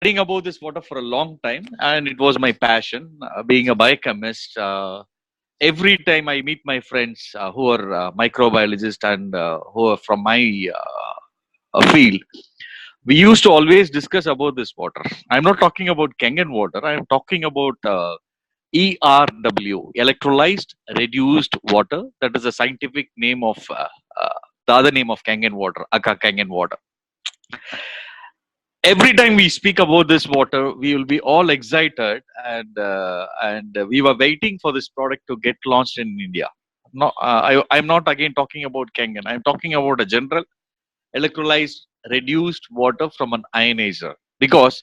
Studying about this water for a long time, and it was my passion. Being a biochemist, every time I meet my friends who are microbiologists and who are from my field, we used to always discuss about this water. I'm not talking about Kangen water. I'm talking about ERW, electrolyzed reduced water. That is the scientific name of the other name of Kangen water, Aka Kangen water. Every time we speak about this water, we will be all excited, and we were waiting for this product to get launched in India. No, I'm not again talking about Kangen. I'm talking about a general electrolyzed reduced water from an ionizer, because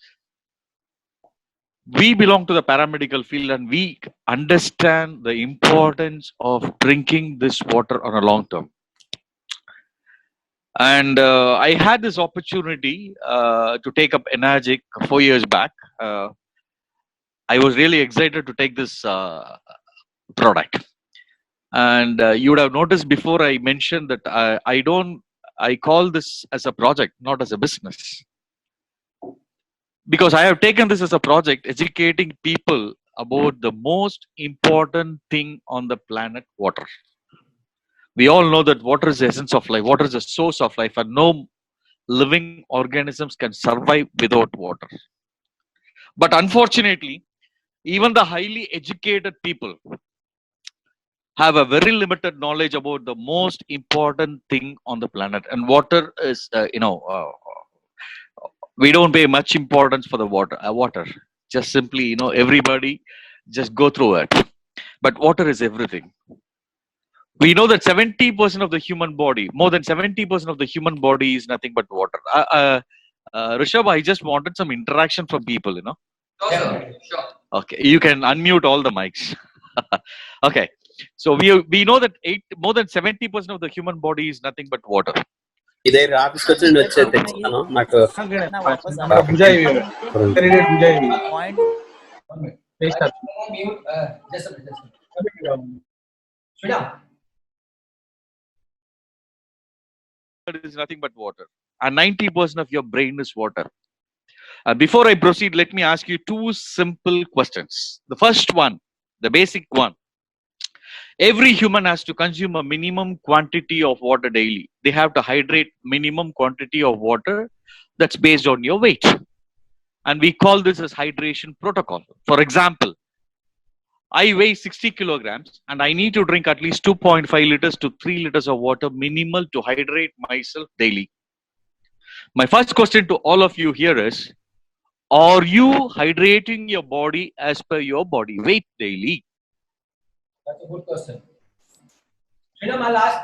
we belong to the paramedical field and we understand the importance of drinking this water on a long term. And I had this opportunity to take up Enagic 4 years back. I was really excited to take this product. And you would have noticed before I mentioned that I call this as a project, not as a business. Because I have taken this as a project, educating people about the most important thing on the planet, water. We all know that water is the essence of life. Water is the source of life, and no living organisms can survive without water. But unfortunately, even the highly educated people have a very limited knowledge about the most important thing on the planet. And water is, we don't pay much importance for the water. Water, just simply, everybody just go through it. But water is everything. We know that 70% of the human body, more than 70% of the human body is nothing but water. Rushabh, I just wanted some interaction from people. Sure, sure. Okay, you can unmute all the mics. Okay, so we know that more than 70% of the human body is nothing but water. ఇదే ఆఫీస్కి వచ్చి నేను వచ్చి తెచ్చుతాను నాకు Point. Just a minute. It is nothing but water, and 90% of your brain is water. Before I proceed, let me ask you two simple questions. The first one, the basic one: every human has to consume a minimum quantity of water daily. They have to hydrate minimum quantity of water that's based on your weight, and we call this as hydration protocol. For example, I weigh 60 kilograms and I need to drink at least 2.5 liters to 3 liters of water minimal to hydrate myself daily. My first question to all of you here is, are you hydrating your body as per your body weight daily? That's a good question. I'll ask.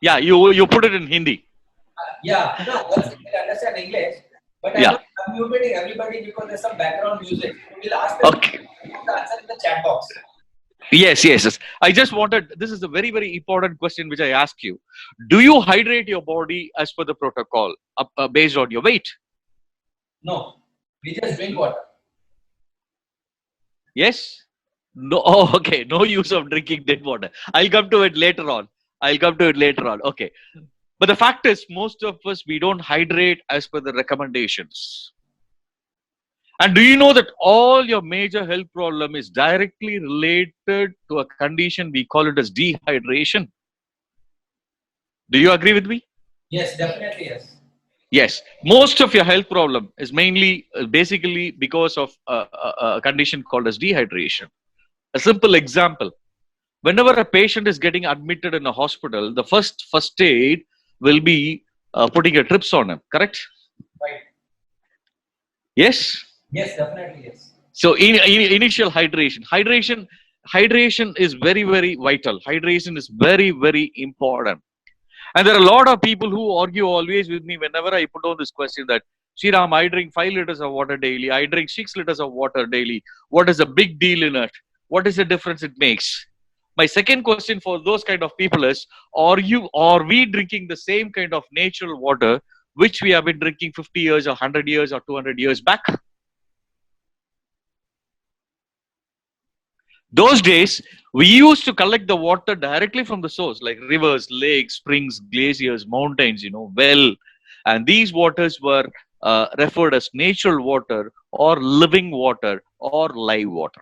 Yeah, you put it in Hindi. Yeah, no, I understand English, but Yeah. I'm muting everybody because there's some background music. We'll ask them Okay. to answer in the chat box. Yes. I just wanted, this is a very, very important question which I ask you. Do you hydrate your body as per the protocol based on your weight? No, we just drink water. Yes? No. Oh, okay. No use of drinking dead water. I'll come to it later on. Okay. But the fact is, most of us, we don't hydrate as per the recommendations. And do you know that all your major health problem is directly related to a condition we call it as dehydration? Do you agree with me? Yes, definitely yes. Yes. Most of your health problem is mainly, basically because of a condition called as dehydration. A simple example: whenever a patient is getting admitted in a hospital, the first aid will be putting a drips on him. Correct? Right. Yes. Yes, definitely yes. So initial hydration is very, very vital. Hydration is very, very important. And there are a lot of people who argue always with me whenever I put on this question that, Sriram, I drink 5 liters of water daily. I drink 6 liters of water daily. What is the big deal in it? What is the difference it makes? My second question for those kind of people is, are we drinking the same kind of natural water which we have been drinking 50 years or 100 years or 200 years back? Those days, we used to collect the water directly from the source, like rivers, lakes, springs, glaciers, mountains, well. And these waters were referred as natural water or living water or live water.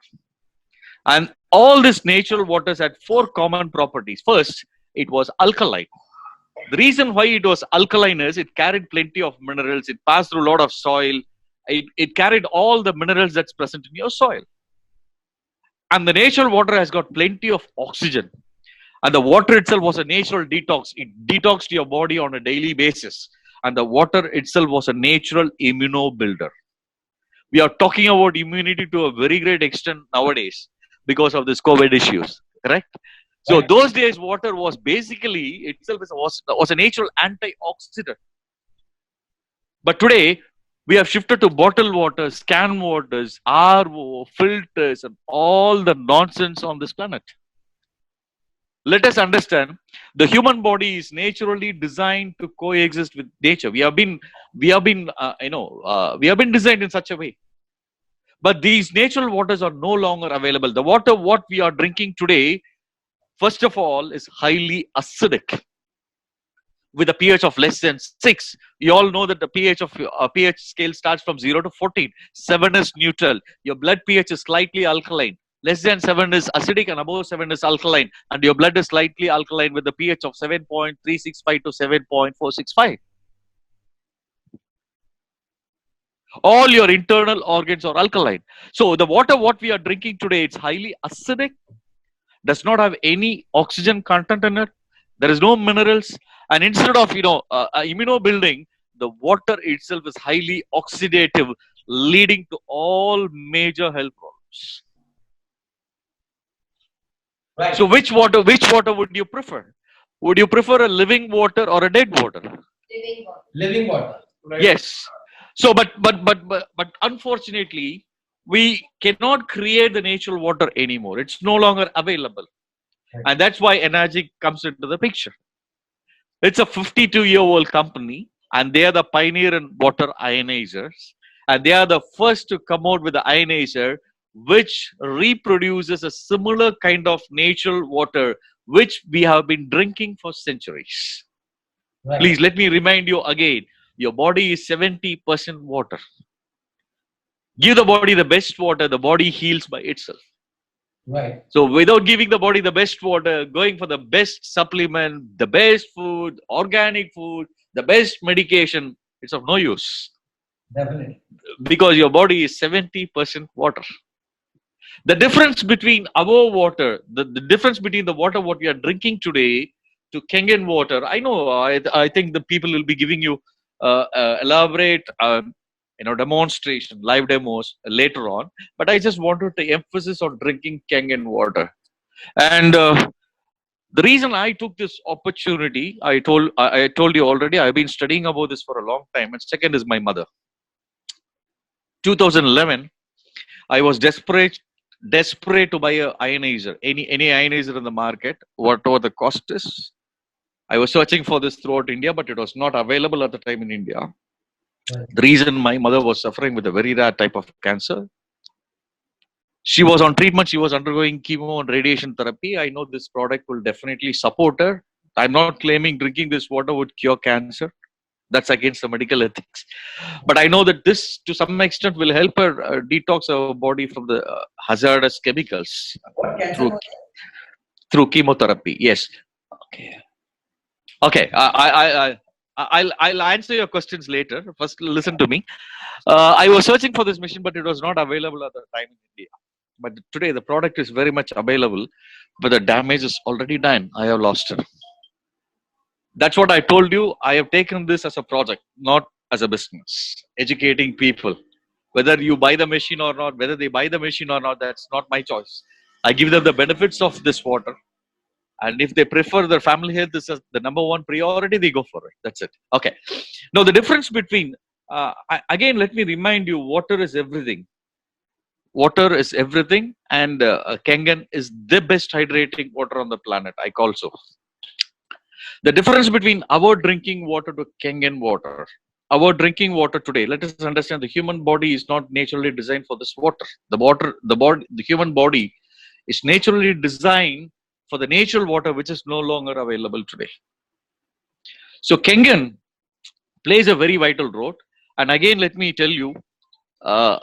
And all these natural waters had four common properties. First, it was alkaline. The reason why it was alkaline is it carried plenty of minerals, it passed through a lot of soil, it carried all the minerals that's present in your soil. And the natural water has got plenty of oxygen. And the water itself was a natural detox. It detoxed your body on a daily basis. And the water itself was a natural immunobuilder. We are talking about immunity to a very great extent nowadays because of this COVID issues, correct? So Right. those days, water was basically itself was a natural antioxidant. But today, we have shifted to bottled waters, canned waters, RO, filters, and all the nonsense on this planet. Let us understand the human body is naturally designed to coexist with nature. We have been designed in such a way. But these natural waters are no longer available. The water what we are drinking today, first of all, is highly acidic with a pH of less than 6. You all know that the pH scale starts from 0 to 14. 7 is neutral. Your blood pH is slightly alkaline. Less than 7 is acidic and above 7 is alkaline. And your blood is slightly alkaline with the pH of 7.365 to 7.465. All your internal organs are alkaline. So the water what we are drinking today, it's highly acidic, does not have any oxygen content in it. There is no minerals. And instead of immunobuilding, the water itself is highly oxidative, leading to all major health problems. Right. So which water would you prefer? Would you prefer a living water or a dead water? Living water. Right. Yes. So, but unfortunately, we cannot create the natural water anymore. It's no longer available, Right. and that's why Enagic comes into the picture. It's a 52-year-old company, and they are the pioneer in water ionizers, and they are the first to come out with the ionizer, which reproduces a similar kind of natural water which we have been drinking for centuries. Right. Please let me remind you again. Your body is 70% water. Give the body the best water, the body heals by itself. Right. So without giving the body the best water, going for the best supplement, the best food, organic food, the best medication, it's of no use. Definitely. Because your body is 70% water. The difference between our water, the difference between the water what we are drinking today to Kangen water, I know, I think the people will be giving you elaborate demonstration, live demos later on. But I just wanted to emphasis on drinking Kangen water. And the reason I took this opportunity, I told you already, I've been studying about this for a long time. And second is my mother. 2011, I was desperate to buy a ionizer, any ionizer in the market, whatever the cost is. I was searching for this throughout India, but it was not available at the time in India. Right. The reason my mother was suffering with a very rare type of cancer. She was on treatment. She was undergoing chemo and radiation therapy. I know this product will definitely support her. I'm not claiming drinking this water would cure cancer. That's against the medical ethics. But I know that this, to some extent, will help her detox her body from the hazardous chemicals What cancer through was through chemotherapy. Yes. Okay. Okay. I'll answer your questions later. First, listen to me. I was searching for this machine, but it was not available at the time in India. But today, the product is very much available, but the damage is already done. I have lost it. That's what I told you. I have taken this as a project, not as a business. Educating people, whether you buy the machine or not, whether they buy the machine or not, that's not my choice. I give them the benefits of this water, and if they prefer their family health is the number one priority, they go for it. That's it. Okay. Now the difference between again, let me remind you, water is everything. Water is everything, and Kangen is the best hydrating water on the planet. I call so. The difference between our drinking water to Kangen water, our drinking water today, let us understand the human body is not naturally designed for this water. The human body is naturally designed for the natural water which is no longer available today. So Kangen plays a very vital role. And again, let me tell you, uh,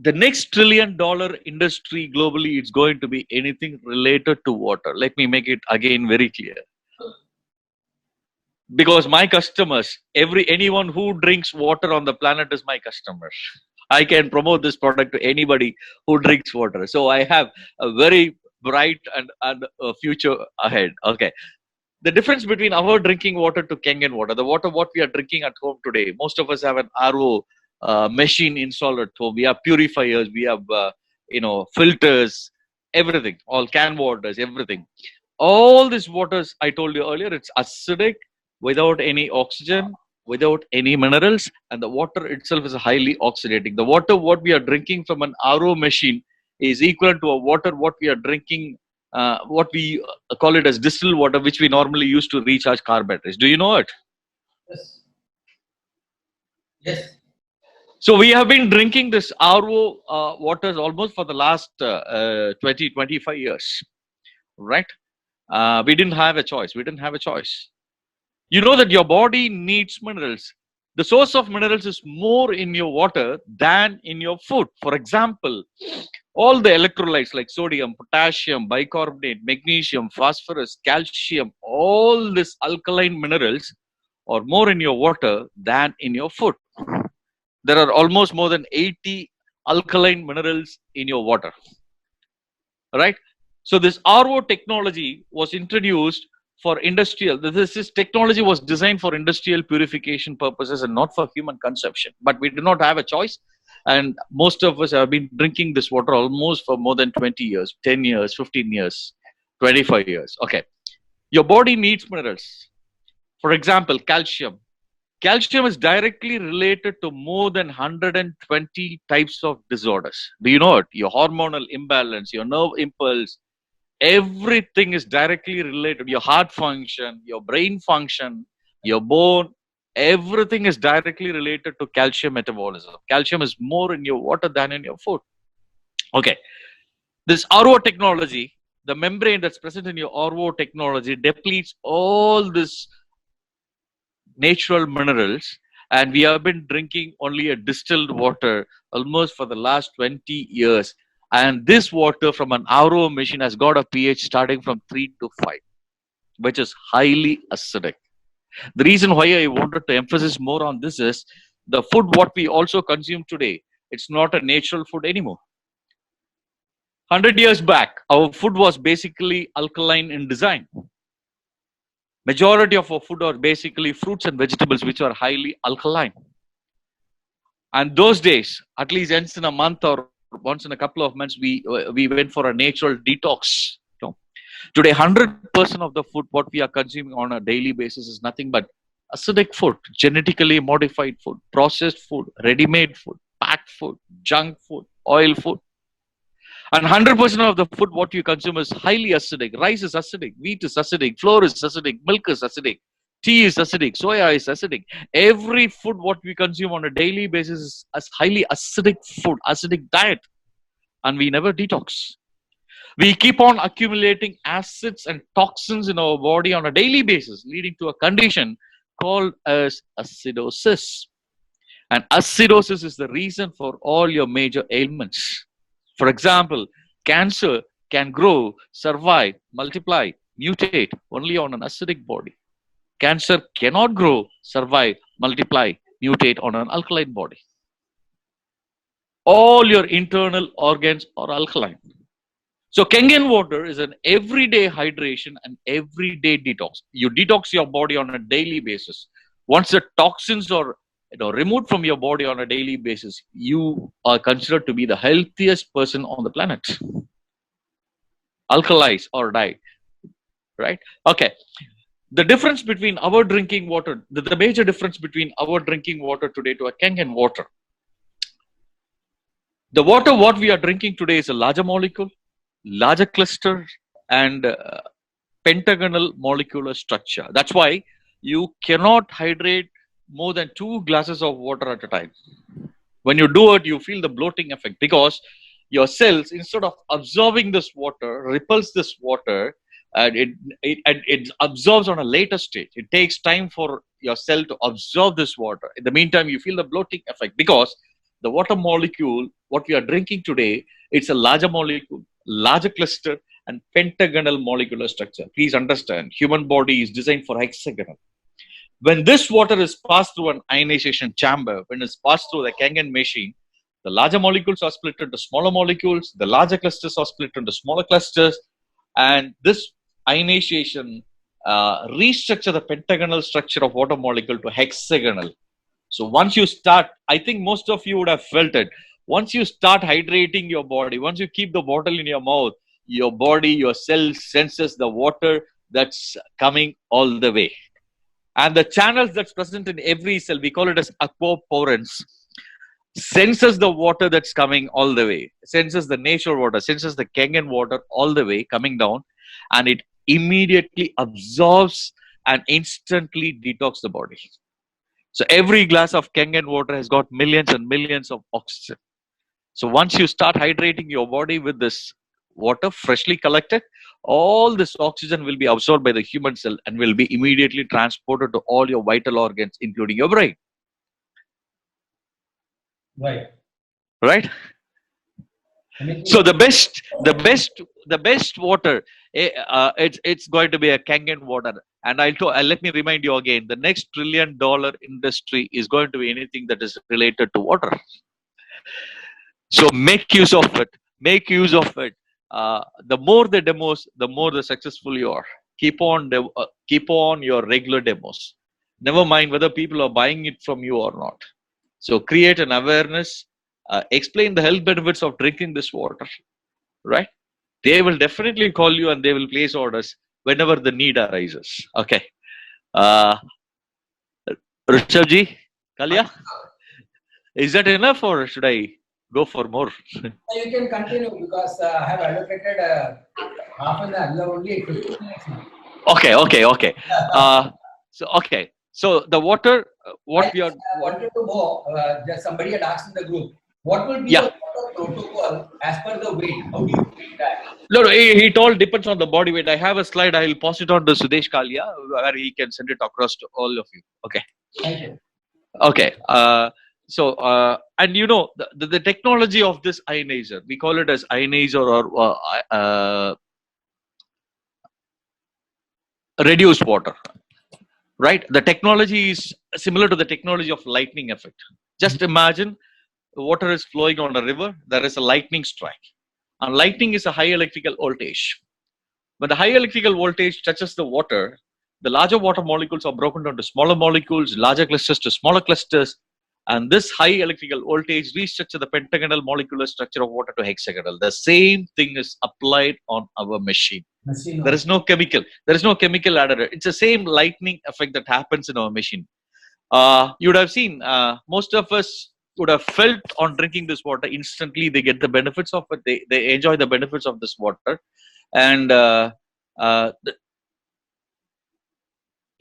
the next $1 trillion industry globally is going to be anything related to water. Let me make it again very clear. Because my customers, anyone who drinks water on the planet is my customer. I can promote this product to anybody who drinks water. So I have a very bright and a future ahead. Okay. The difference between our drinking water to Kangen water, the water what we are drinking at home today, most of us have an RO machine installed at home. We have purifiers, we have filters, everything, all can waters, everything. All these waters I told you earlier, it's acidic, without any oxygen, without any minerals, and the water itself is highly oxidating. The water what we are drinking from an RO machine is equal to a water what we are drinking, what we call it as distilled water, which we normally use to recharge car batteries. Do you know it? Yes. Yes. So we have been drinking this RO waters almost for the last 20, 25 years, right? We didn't have a choice. We didn't have a choice. You know that your body needs minerals. The source of minerals is more in your water than in your food. For example, all the electrolytes like sodium, potassium, bicarbonate, magnesium, phosphorus, calcium, all these alkaline minerals are more in your water than in your food. There are almost more than 80 alkaline minerals in your water, right? So this RO technology was introduced for industrial. This technology was designed for industrial purification purposes and not for human consumption. But we do not have a choice. And most of us have been drinking this water almost for more than 20 years, 10 years, 15 years, 25 years. Okay. Your body needs minerals. For example, calcium. Calcium is directly related to more than 120 types of disorders. Do you know it? Your hormonal imbalance, your nerve impulse, everything is directly related. Your heart function, your brain function, your bone, everything is directly related to calcium metabolism. Calcium is more in your water than in your food. Okay. This RO technology, the membrane that's present in your RO technology depletes all this natural minerals, and we have been drinking only a distilled water almost for the last 20 years. And this water from an RO machine has got a pH starting from 3 to 5, which is highly acidic. The reason why I wanted to emphasize more on this is the food what we also consume today, it's not a natural food anymore. 100 years back, our food was basically alkaline in design. Majority of our food are basically fruits and vegetables, which are highly alkaline. And those days, at least once in a month or once in a couple of months, we went for a natural detox. Today, 100% of the food what we are consuming on a daily basis is nothing but acidic food, genetically modified food, processed food, ready-made food, packed food, junk food, oil food. And 100% of the food what you consume is highly acidic. Rice is acidic, wheat is acidic, flour is acidic, milk is acidic, tea is acidic, soya is acidic. Every food what we consume on a daily basis is a highly acidic food, acidic diet. And we never detox. We keep on accumulating acids and toxins in our body on a daily basis, leading to a condition called as acidosis. And acidosis is the reason for all your major ailments. For example, cancer can grow, survive, multiply, mutate only on an acidic body. Cancer cannot grow, survive, multiply, mutate on an alkaline body. All your internal organs are alkaline. So Kangen water is an everyday hydration and everyday detox. You detox your body on a daily basis. Once the toxins are removed from your body on a daily basis, you are considered to be the healthiest person on the planet. Alkalize or die, right? Okay. The difference between our drinking water, the major difference between our drinking water today to a Kangen water. The water what we are drinking today is a larger molecule, larger cluster, and pentagonal molecular structure. That's why you cannot hydrate more than 2 glasses of water at a time. When you do it, you feel the bloating effect because your cells, instead of absorbing this water, repulse this water, and it absorbs on a later stage. It takes time for your cell to absorb this water. In the meantime, you feel the bloating effect because the water molecule, what we are drinking today, it's a larger molecule, larger cluster, and pentagonal molecular structure. Please understand, human body is designed for hexagonal. When this water is passed through an ionization chamber, when it's passed through the Kangen machine, the larger molecules are split into smaller molecules, the larger clusters are split into smaller clusters, and this ionization restructure the pentagonal structure of water molecule to hexagonal. So once you start, I think most of you would have felt it. Once you start hydrating your body, once you keep the bottle in your mouth, your body, your cells senses the water that's coming all the way. And the channels that's present in every cell, we call it as aquaporins, senses the water that's coming all the way, senses the natural water, senses the Kangen water all the way coming down, and it immediately absorbs and instantly detox the body. So every glass of Kangen water has got millions and millions of oxygen. So once you start hydrating your body with this water freshly collected, all this oxygen will be absorbed by the human cell and will be immediately transported to all your vital organs, including your brain. Right. Right? So the best water, it's going to be a Kangen water. And let me remind you again, the next $1 trillion industry is going to be anything that is related to water. So make use of it. Make use of it. The more the demos, the more the successful you are. Keep on your regular demos. Never mind whether people are buying it from you or not. So create an awareness. Explain the health benefits of drinking this water. Right? They will definitely call you and they will place orders whenever the need arises. Okay. Rushabh ji, Kaalia, is that enough or should I go for more? You can continue because I have allocated half an hour, only 15 minutes now. Okay. So the water, what we are. I wanted to know, just somebody had asked in the group, what will be Yeah. the water protocol as per the weight? How do you weight that? No, it all depends on the body weight. I have a slide. I will pass it on to Sudesh Kaalia where he can send it across to all of you. Okay. Thank you. Okay. And you know, the technology of this ionizer, we call it as ionizer or reduced water, right? The technology is similar to the technology of lightning effect. Just imagine the water is flowing on a river. There is a lightning strike. And lightning is a high electrical voltage. When the high electrical voltage touches the water, the larger water molecules are broken down to smaller molecules, larger clusters to smaller clusters, and this high electrical voltage restructures the pentagonal molecular structure of water to hexagonal. The same thing is applied on our machine. There is no chemical. There is no chemical added. It's the same lightning effect that happens in our machine. You would have seen, most of us would have felt on drinking this water instantly. They get the benefits of it. They enjoy the benefits of this water. And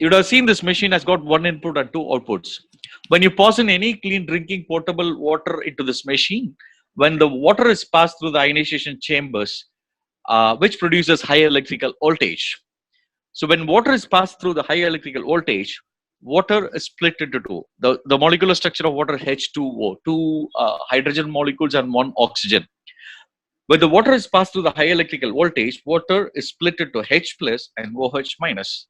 you would have seen this machine has got one input and two outputs. When you pass in any clean drinking potable water into this machine, when the water is passed through the ionization chambers, which produces high electrical voltage. So when water is passed through the high electrical voltage, water is split into two. The molecular structure of water is H2O, two hydrogen molecules and one oxygen. When the water is passed through the high electrical voltage, water is split into H plus and OH minus.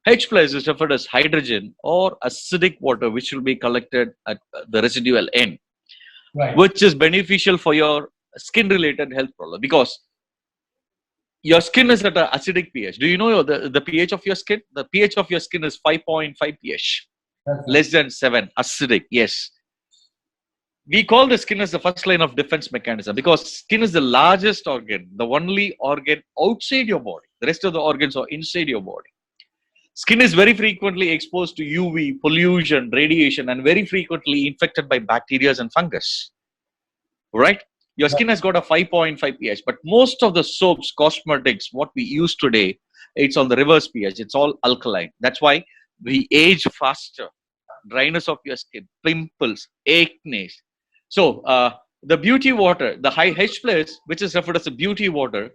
H plus is referred as hydrogen or acidic water, which will be collected at the residual end, Right. which is beneficial for your skin-related health problem because your skin is at an acidic pH. Do you know the pH of your skin? The pH of your skin is 5.5 pH, less than 7, acidic. Yes. We call the skin as the first line of defense mechanism because skin is the largest organ, the only organ outside your body. The rest of the organs are inside your body. Skin is very frequently exposed to UV, pollution, radiation, and very frequently infected by bacteria and fungus. Right? Your skin has got a 5.5 pH, but most of the soaps, cosmetics, what we use today, it's on the reverse pH. It's all alkaline. That's why we age faster. Dryness of your skin, pimples, acne. So the beauty water, the high H plus, which is referred as a beauty water,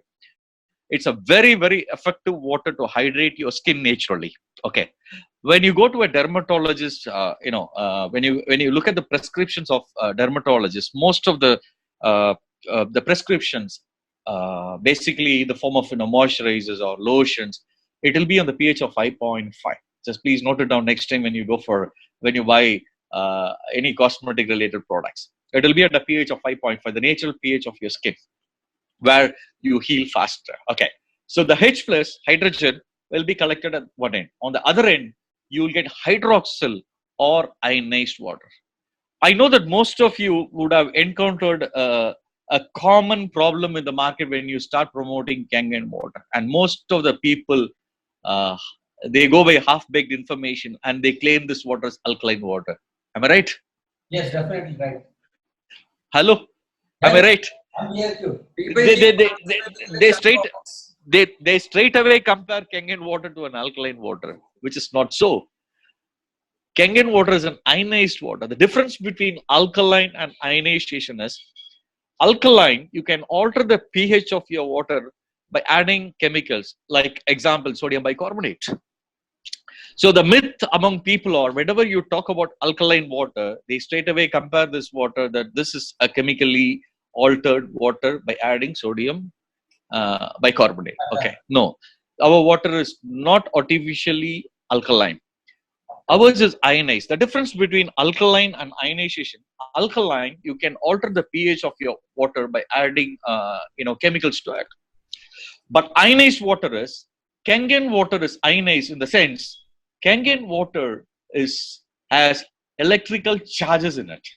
It's a very, very effective water to hydrate your skin naturally. Okay. When you go to a dermatologist, when you look at the prescriptions of dermatologists, most of the prescriptions, basically in the form of moisturizers or lotions, it will be on the pH of 5.5. Just please note it down next time when you buy any cosmetic related products. It will be at a pH of 5.5, the natural pH of your skin, where you heal faster. Okay. So the H plus hydrogen will be collected at one end. On the other end, you will get hydroxyl or ionized water. I know that most of you would have encountered a common problem in the market when you start promoting Kangen water. And most of the people, uh, they go by half-baked information and they claim this water is alkaline water. Am I right? Yes, definitely right. Hello? Am I right? I'm here too. They straight away compare Kangen water to an alkaline water, which is not so. Kangen water is an ionized water. The difference between alkaline and ionization is alkaline, you can alter the pH of your water by adding chemicals, like example, sodium bicarbonate. So the myth among people are whenever you talk about alkaline water, they straight away compare this water that this is a chemically altered water by adding sodium bicarbonate. Okay, no, our water is not artificially alkaline. Ours is ionized. The difference between alkaline and ionization: alkaline, you can alter the pH of your water by adding chemicals to it. But ionized water is, Kangen water is ionized in the sense Kangen water has electrical charges in it.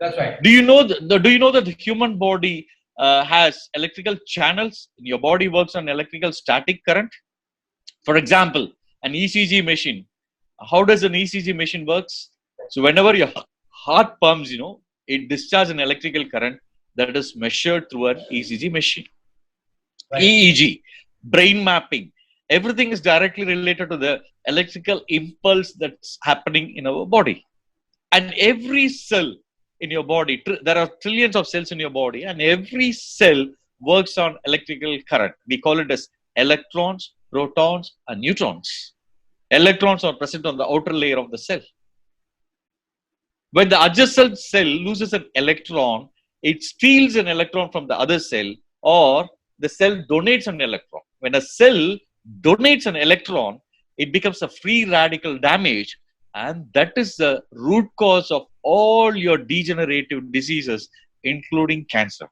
That's right. Do you know that the human body has electrical channels? Your body works on electrical static current. For example, an ECG machine. How does an ECG machine works? So whenever your heart pumps, it discharges an electrical current that is measured through an ECG machine. Right. EEG, brain mapping, everything is directly related to the electrical impulse that's happening in our body. And every cell in your body, there are trillions of cells in your body, and every cell works on electrical current. We call it as electrons, protons, and neutrons. Electrons are present on the outer layer of the cell. When the adjacent cell loses an electron, it steals an electron from the other cell, or the cell donates an electron. When a cell donates an electron, it becomes a free radical damage, and that is the root cause of all your degenerative diseases, including cancer.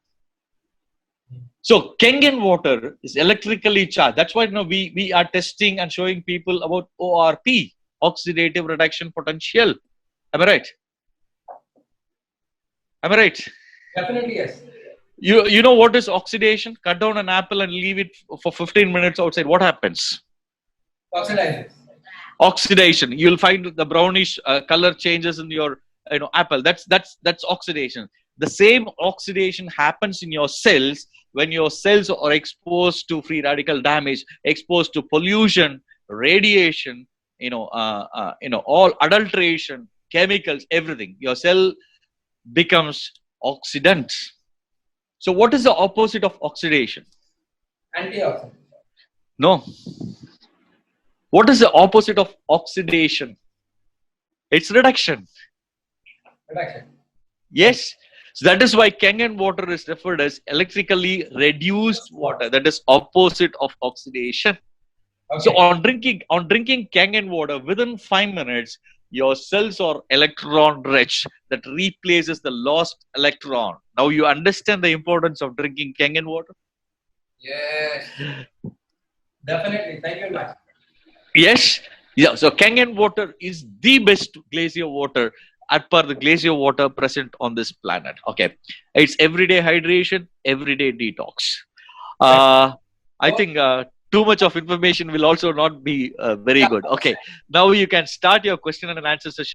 So Kangen water is electrically charged. That's why we are testing and showing people about ORP, oxidative reduction potential. Am I right? Am I right? Definitely yes. You know what is oxidation? Cut down an apple and leave it for 15 minutes outside. What happens? Oxidizes. Oxidation. You'll find the brownish color changes in your apple. That's oxidation. The same oxidation happens in your cells when your cells are exposed to free radical damage, exposed to pollution, radiation, all adulteration, chemicals, everything. Your cell becomes oxidant. So what is the opposite of oxidation? Antioxidant. No. What is the opposite of oxidation? It's reduction. Reduction. Yes. So that is why Kangen water is referred as electrically reduced water. That is opposite of oxidation. Okay. So on drinking Kangen water, within 5 minutes, your cells are electron rich. That replaces the lost electron. Now you understand the importance of drinking Kangen water? Yes. Definitely. Thank you very much. Yes. Yeah. So Kangen water is the best glacier water as per the glacier water present on this planet. Okay. It's everyday hydration, everyday detox. I think too much of information will also not be very good. Okay. Now you can start your question and answer session.